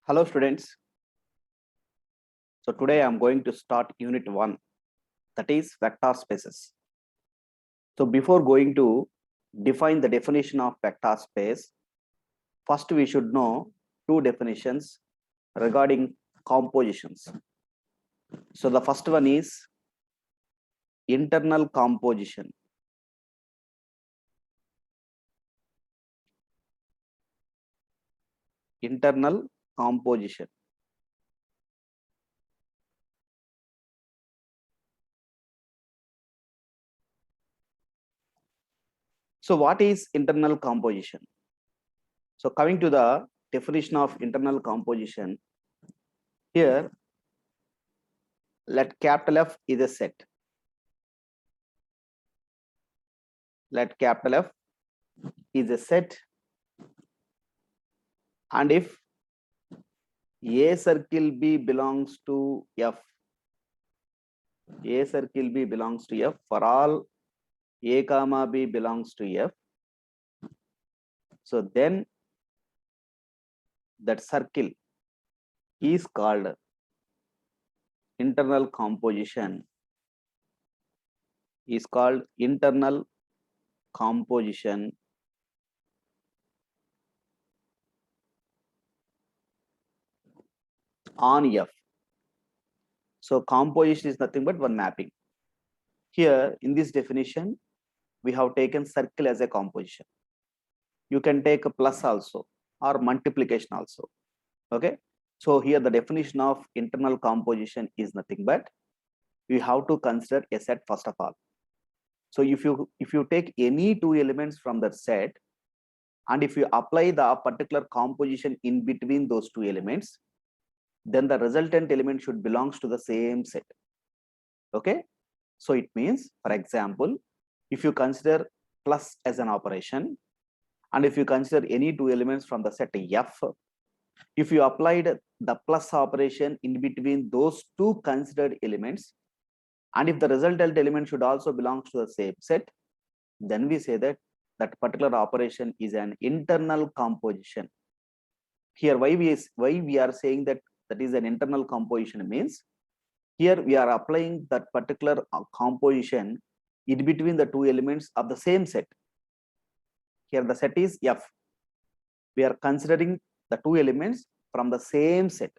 Hello students. So today I am going to start unit 1, that is vector spaces. So before going to define the definition of vector space, first we should know two definitions regarding compositions. So the first one is internal composition. Internal composition. So what is internal composition? So coming to the definition of internal composition, here let capital F is a set. Let capital F is a set, and if A circle B belongs to F, A circle B belongs to F for all A comma B belongs to F, so then that circle is called internal composition, is called internal composition on F. So composition is nothing but one mapping. Here in this definition, we have taken circle as a composition. You can take a plus also or multiplication also. Okay. So here the definition of internal composition is nothing but you have to consider a set first of all. So if you take any two elements from that set, and if you apply the particular composition in between those two elements, then the resultant element should belongs to the same set. Okay. So it means, for example, if you consider plus as an operation, and if you consider any two elements from the set F, if you applied the plus operation in between those two considered elements, and if the resultant element should also belong to the same set, then we say that that particular operation is an internal composition. Here, why we are saying that that is an internal composition means, here we are applying that particular composition in between the two elements of the same set. Here the set is F. We are considering the two elements from the same set.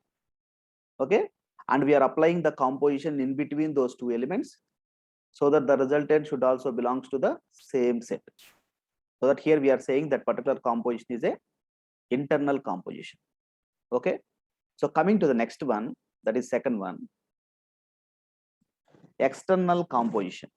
Okay, and we are applying the composition in between those two elements so that the resultant should also belongs to the same set. So that here we are saying that particular composition is a internal composition. Okay, so coming to the next one, that is second one, external composition.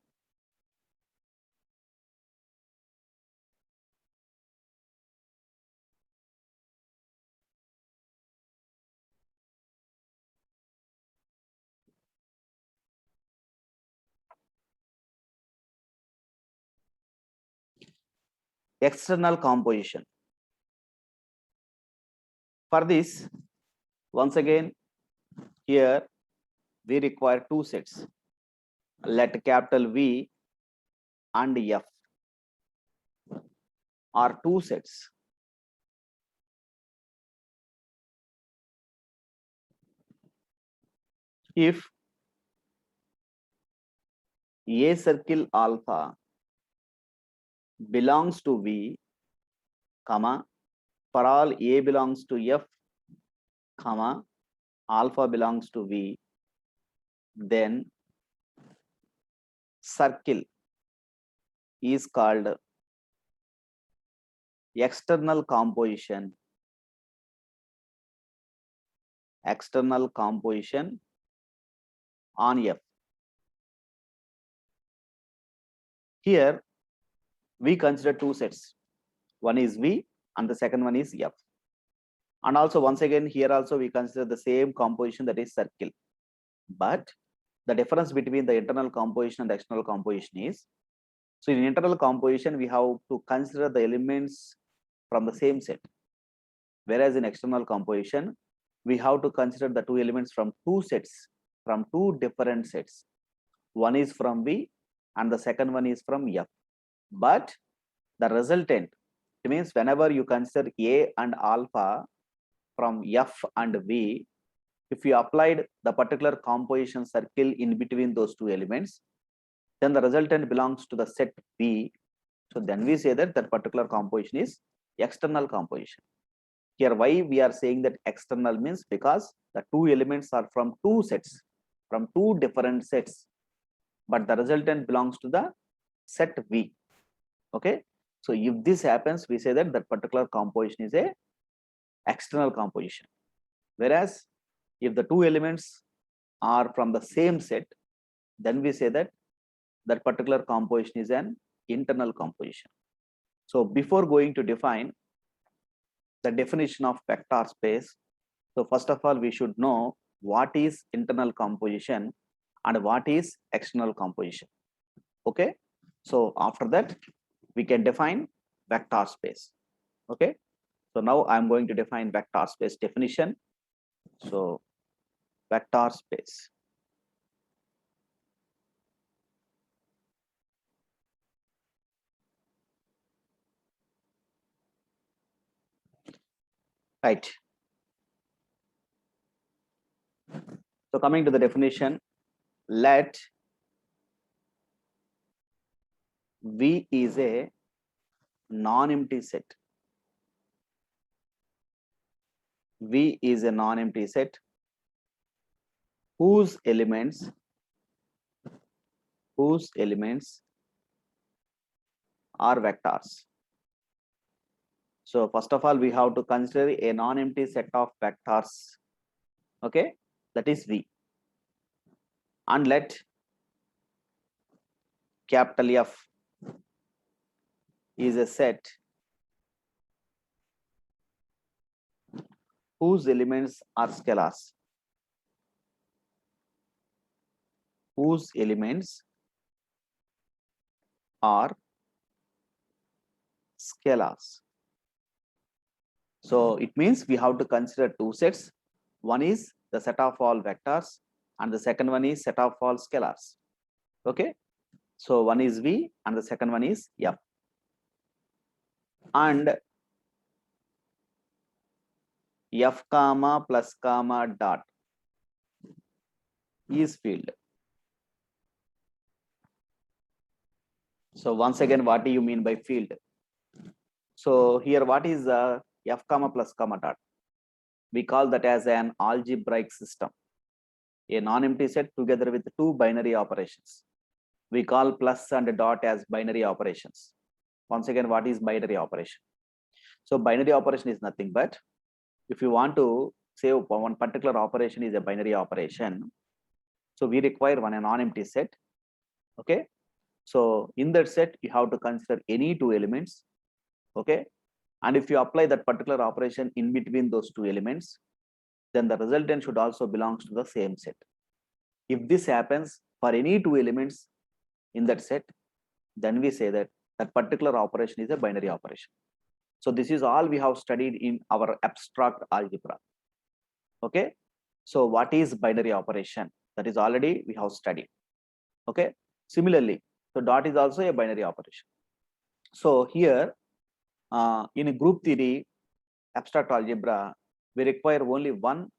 External composition. For this, once again, here we require two sets. Let capital V and F are two sets. If A circle alpha belongs to V, comma, for all A belongs to F, comma, alpha belongs to V, then circle is called external composition. External composition on F. Here we consider two sets. One is V and the second one is F. And also once again here also we consider the same composition, that is circle. But the difference between the internal composition and the external composition is, so in internal composition we have to consider the elements from the same set, whereas in external composition we have to consider the two elements from two sets, from two different sets. One is from V and the second one is from F. But the resultant, it means whenever you consider A and alpha, from F and V, if you applied the particular composition circle in between those two elements, then the resultant belongs to the set V. So then we say that that particular composition is external composition. Here, why we are saying that external means because the two elements are from two sets, from two different sets, but the resultant belongs to the set V. Okay. So if this happens, we say that that particular composition is a external composition. Whereas if the two elements are from the same set, then we say that that particular composition is an internal composition. So before going to define the definition of vector space, so first of all, we should know what is internal composition and what is external composition. Okay. So after that, we can define vector space. Okay. So now I'm going to define vector space definition. So vector space. Right. So coming to the definition, let V is a non-empty set. V is a non-empty set whose elements are vectors. So first of all, we have to consider a non-empty set of vectors. Okay, that is V. And let capital F is a set whose elements are scalars. Whose elements are scalars. So it means we have to consider two sets. One is the set of all vectors and the second one is set of all scalars. Okay. So one is V and the second one is F. And F comma plus comma dot is field. So once again, what do you mean by field? So here, what is the F comma plus comma dot? We call that as an algebraic system, a non-empty set together with two binary operations. We call plus and dot as binary operations. Once again, what is binary operation? So binary operation is nothing but if you want to say one particular operation is a binary operation, so we require a non-empty set. Okay. So in that set, you have to consider any two elements. Okay. And if you apply that particular operation in between those two elements, then the resultant should also belongs to the same set. If this happens for any two elements in that set, then we say that that particular operation is a binary operation. So this is all we have studied in our abstract algebra. Okay. So what is binary operation? That is already we have studied. Okay. Similarly, so dot is also a binary operation. So here in a group theory, abstract algebra, we require only one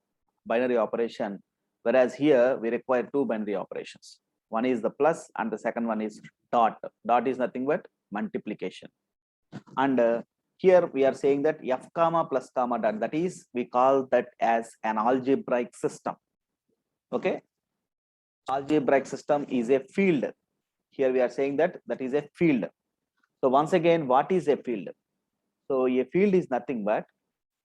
binary operation, whereas here we require two binary operations. One is the plus and the second one is dot. Dot is nothing but multiplication. And here we are saying that F comma plus comma dot, that is, we call that as an algebraic system. Okay. Algebraic system is a field. Here we are saying that that is a field. So once again, what is a field? So a field is nothing but,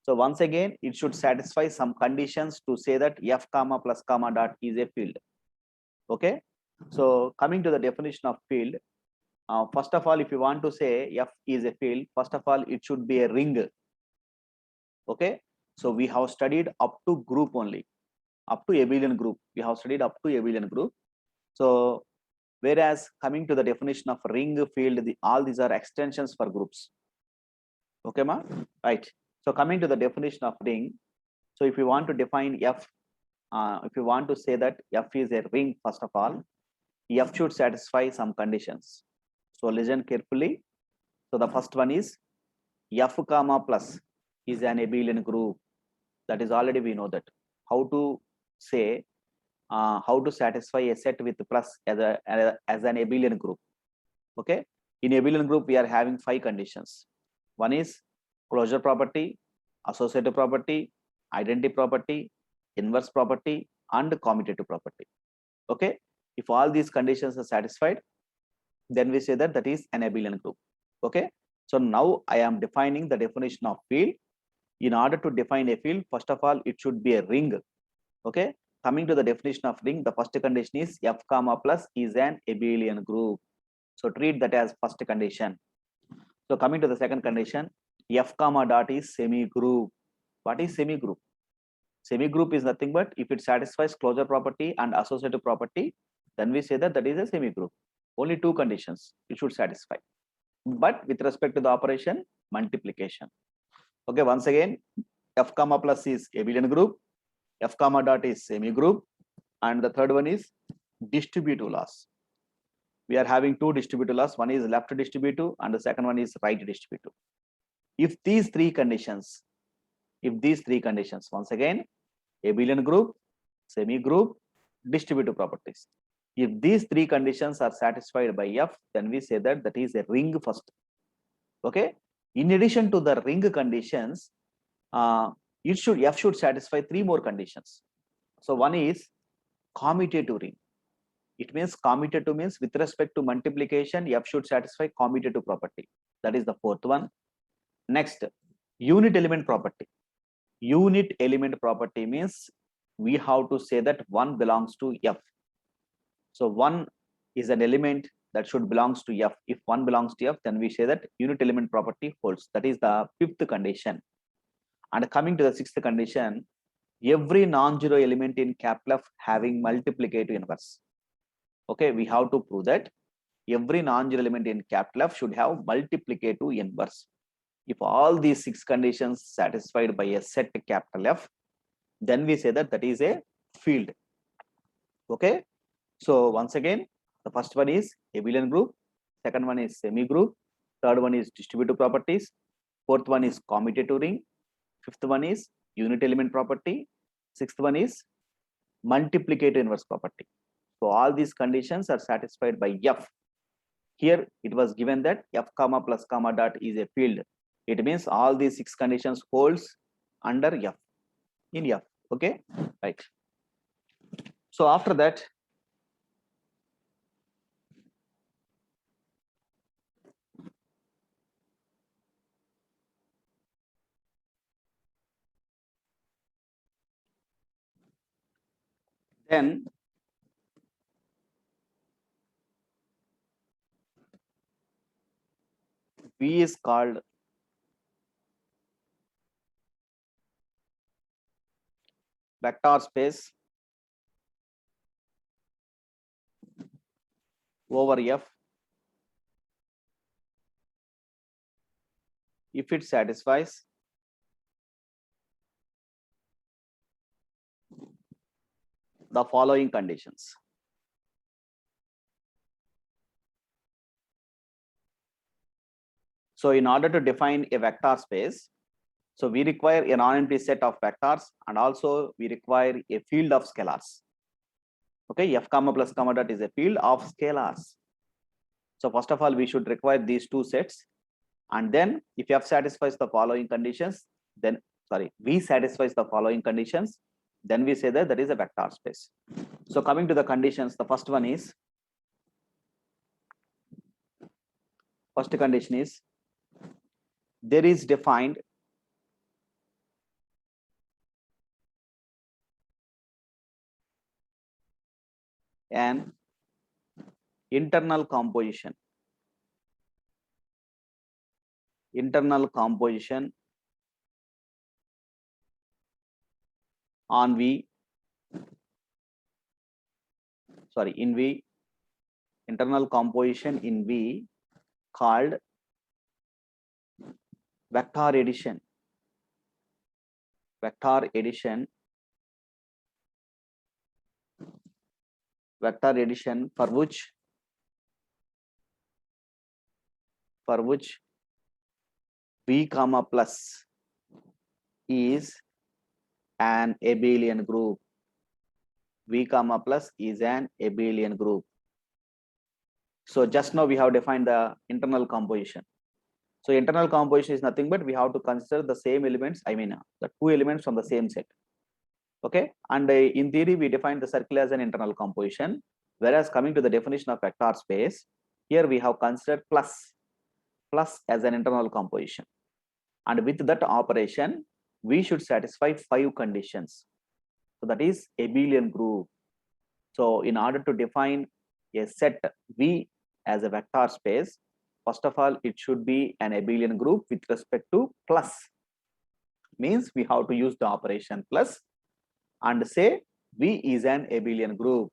so once again, it should satisfy some conditions to say that F comma plus comma dot is a field. Okay. So coming to the definition of field, first of all, if you want to say F is a field, first of all, it should be a ring. Okay. So we have studied up to group only, up to abelian group. We have studied up to abelian group. So whereas coming to the definition of ring, field, all these are extensions for groups. Okay, ma? Right. So coming to the definition of ring, so if you want to define F, if you want to say that F is a ring, first of all, F should satisfy some conditions. So listen carefully. So the first one is F comma plus is an abelian group. That is already we know that. How to say, how to satisfy a set with plus as an abelian group. Okay, in abelian group we are having 5 conditions. One is closure property, associative property, identity property, inverse property, and commutative property. Okay, if all these conditions are satisfied, then we say that that is an abelian group. Okay, so now I am defining the definition of field. In order to define a field, first of all, it should be a ring. Okay, coming to the definition of ring, the first condition is f comma plus is an abelian group. So treat that as first condition. So coming to the second condition, f comma dot is semi group. What is semi group? Semi group is nothing but if it satisfies closure property and associative property, then we say that that is a semi group. Only 2 conditions it should satisfy. But with respect to the operation, multiplication. Okay, once again, f comma plus is abelian group, f comma dot is semi group, and the third one is distributive laws. We are having 2 distributive laws. One is left distributive and the second one is right distributive. If these three conditions, once again, abelian group, semi group, distributive properties. If these 3 conditions are satisfied by f, then we say that that is a ring first. Okay. In addition to the ring conditions, f should satisfy 3 more conditions. So one is commutative ring. It means commutative means with respect to multiplication, f should satisfy commutative property. That is the 4th one. Next, unit element property. Unit element property means we have to say that 1 belongs to f. So 1 is an element that should belongs to f. If 1 belongs to f, then we say that unit element property holds. That is the 5th condition. And coming to the 6th condition, every non-zero element in capital F having multiplicative inverse. Okay, we have to prove that every non-zero element in capital F should have multiplicative inverse. If all these 6 conditions satisfied by a set capital F, then we say that that is a field. Okay, so once again, the first one is abelian group, second one is semi group, third one is distributive properties, fourth one is commutative ring, fifth one is unit element property, sixth one is multiplicative inverse property. So all these conditions are satisfied by f. Here it was given that f comma plus comma dot is a field. It means all these 6 conditions holds under f, in f. Okay, right. So after that, then V is called vector space over f if it satisfies the following conditions. So in order to define a vector space, so we require a non-empty set of vectors and also we require a field of scalars. Okay, f comma plus comma dot is a field of scalars. So first of all, we should require these 2 sets, and then if f satisfies the following conditions, then v satisfies the following conditions, then we say that that is a vector space. So coming to the conditions, the first condition is there is defined an internal composition on V, in V, internal composition in V called vector addition for which V comma plus is an abelian group. V comma plus is an abelian group. So just now we have defined the internal composition. So internal composition is nothing but we have to consider the same elements, the two elements from the same set. Okay, and in theory we define the circle as an internal composition, whereas coming to the definition of vector space, here we have considered plus as an internal composition, and with that operation we should satisfy 5 conditions. So that is abelian group. So in order to define a set V as a vector space, first of all it should be an abelian group with respect to plus, means we have to use the operation plus and say V is an abelian group.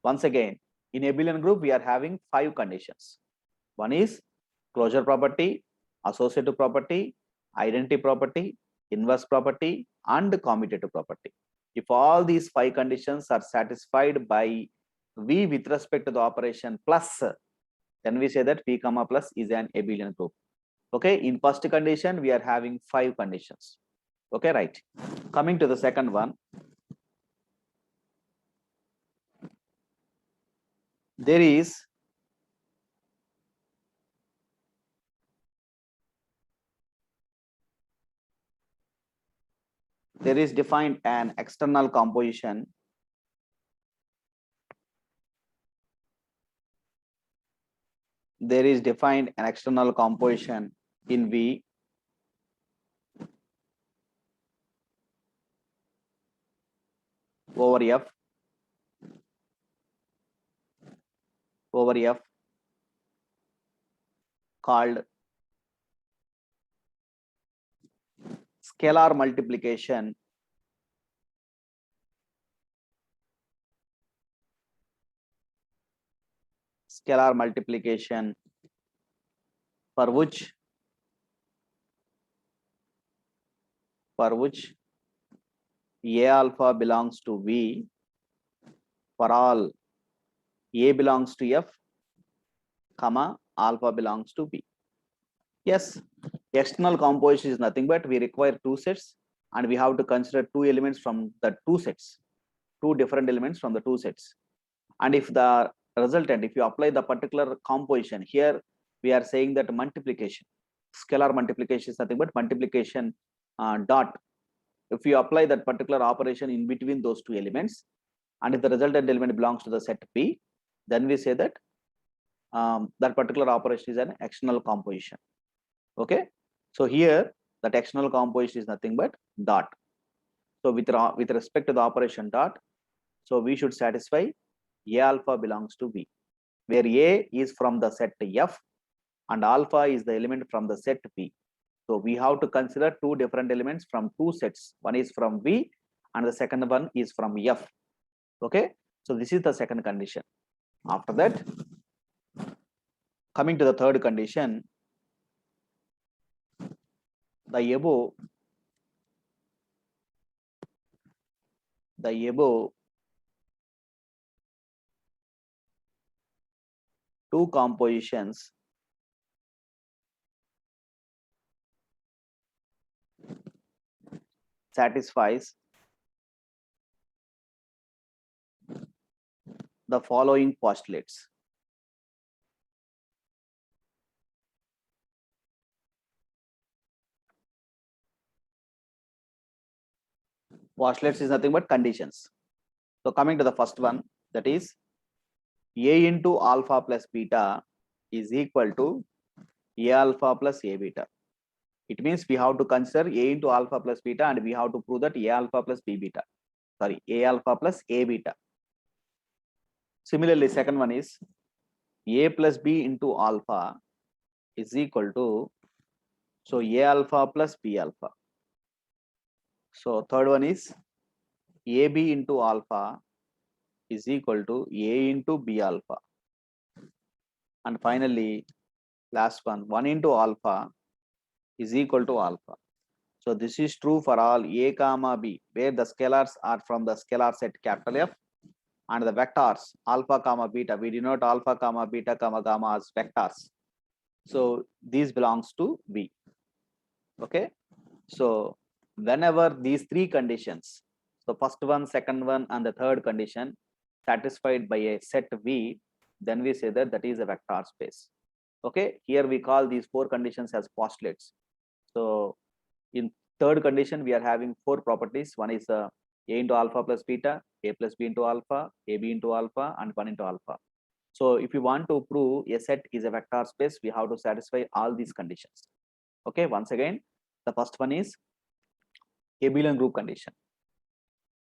Once again, in abelian group we are having 5 conditions. One is closure property, associative property, identity property, inverse property, and commutative property. If all these 5 conditions are satisfied by V with respect to the operation plus, then we say that V comma plus is an abelian group. Okay, in first condition we are having 5 conditions. Okay, right. Coming to the second one, there is defined an external composition. There is defined an external composition in V over F called scalar multiplication for which A alpha belongs to V for all A belongs to F, comma alpha belongs to B. Yes, external composition is nothing but we require 2 sets and we have to consider 2 elements from the 2 sets, 2 different elements from the 2 sets. And if the resultant, if you apply the particular composition, here we are saying that multiplication, scalar multiplication is nothing but multiplication dot. If you apply that particular operation in between those 2 elements, and if the resultant element belongs to the set P, then we say that that particular operation is an external composition. Okay, so here that external composition is nothing but dot. So with respect to the operation dot, so we should satisfy A alpha belongs to B, where A is from the set F and alpha is the element from the set P. So we have to consider 2 different elements from 2 sets. One is from V and the second one is from F. Okay, so this is the second condition. After that, coming to the third condition, the above 2 compositions satisfies the following postulates. Postulates is nothing but conditions. So coming to the first one, that is A into alpha plus beta is equal to A alpha plus A beta. It means we have to consider A into alpha plus beta and we have to prove that A alpha plus B beta. Sorry, A alpha plus A beta. Similarly, second one is A plus B into alpha is equal to, so A alpha plus B alpha. So third one is AB into alpha is equal to A into B alpha. And finally, last one, 1 into alpha is equal to alpha. So this is true for all A comma B, where the scalars are from the scalar set capital F, and the vectors alpha comma beta, we denote alpha comma beta comma gamma as vectors. So these belongs to V. Okay, so whenever these three conditions, so first one, second one, and the third condition satisfied by a set V, then we say that that is a vector space. Okay, here we call these four conditions as postulates. So in third condition, we are having four properties. One is A into alpha plus beta, A plus B into alpha, AB into alpha, and 1 into alpha. So if you want to prove a set is a vector space, we have to satisfy all these conditions. Okay, once again, the first one is abelian group condition.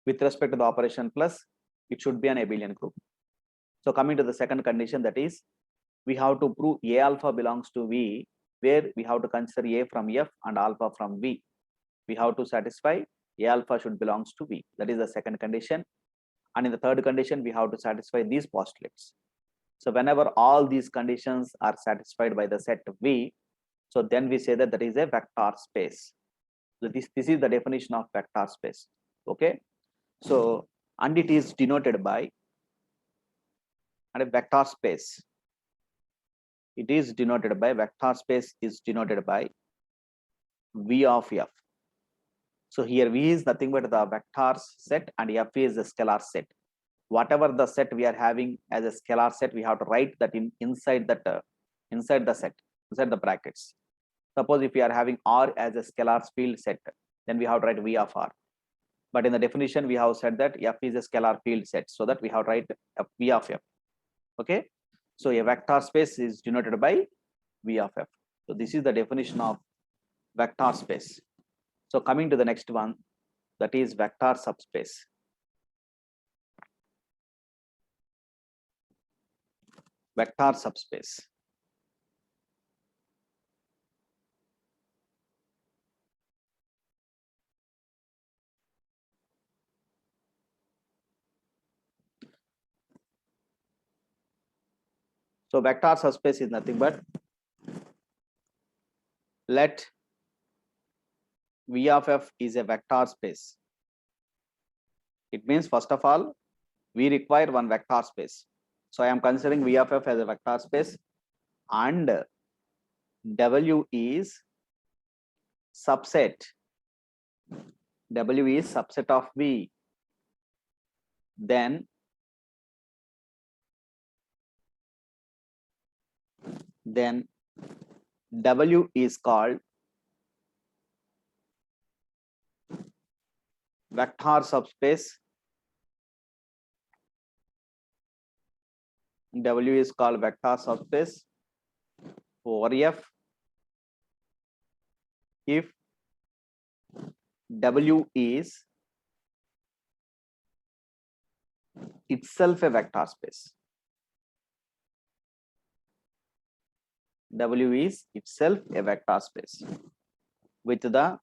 With respect to the operation plus, it should be an abelian group. So coming to the second condition, that is, we have to prove A alpha belongs to V, where we have to consider A from F and alpha from V. We have to satisfy A alpha should belongs to V. That is the second condition. And in the third condition, we have to satisfy these postulates. So whenever all these conditions are satisfied by the set V, so then we say that that is a vector space. So this is the definition of vector space. Okay. So, and it is denoted by, and a vector space. It is denoted by, vector space is denoted by V of F. So here V is nothing but the vectors set and F is the scalar set. Whatever the set we are having as a scalar set, we have to write that inside that inside the set, inside the brackets. Suppose if we are having R as a scalar field set, then we have to write V of R. But in the definition, we have said that F is a scalar field set, so that we have to write V of F. Okay, so a vector space is denoted by V of F. So this is the definition of vector space. So coming to the next one, that is vector subspace. Vector subspace. So vector subspace is nothing but, let V of F is a vector space. It means, first of all, we require one vector space. So I am considering V of F as a vector space, and W is subset. W is subset of V. Then W is called vector subspace. W is called vector subspace over F if W is itself a vector space. W is itself a vector space with the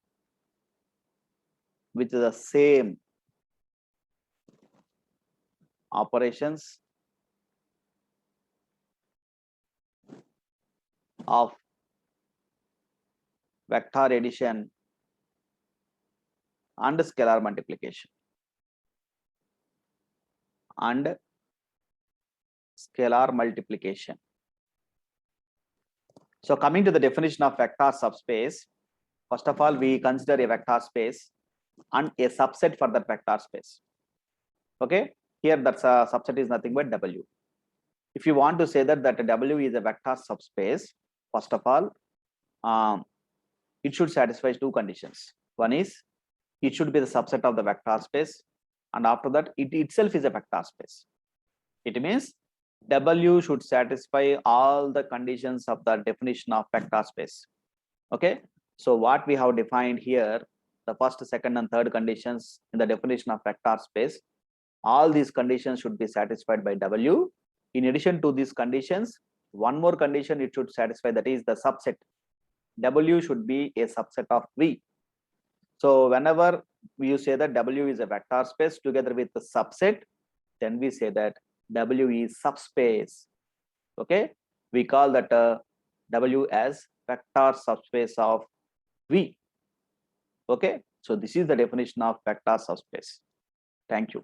same operations of vector addition and scalar multiplication So coming to the definition of vector subspace, first of all, we consider a vector space and a subset for that vector space. Okay, here that's a subset is nothing but W. If you want to say that W is a vector subspace, first of all, it should satisfy two conditions. One is, it should be the subset of the vector space, and after that, it itself is a vector space. It means W should satisfy all the conditions of the definition of vector space. Okay, so what we have defined here, the first, second, and third conditions in the definition of vector space, all these conditions should be satisfied by W. In addition to these conditions, one more condition it should satisfy, that is the subset. W should be a subset of V. So whenever you say that W is a vector space together with the subset, then we say that W is subspace. Okay, we call that W as vector subspace of V. Okay, so this is the definition of vector subspace. Thank you.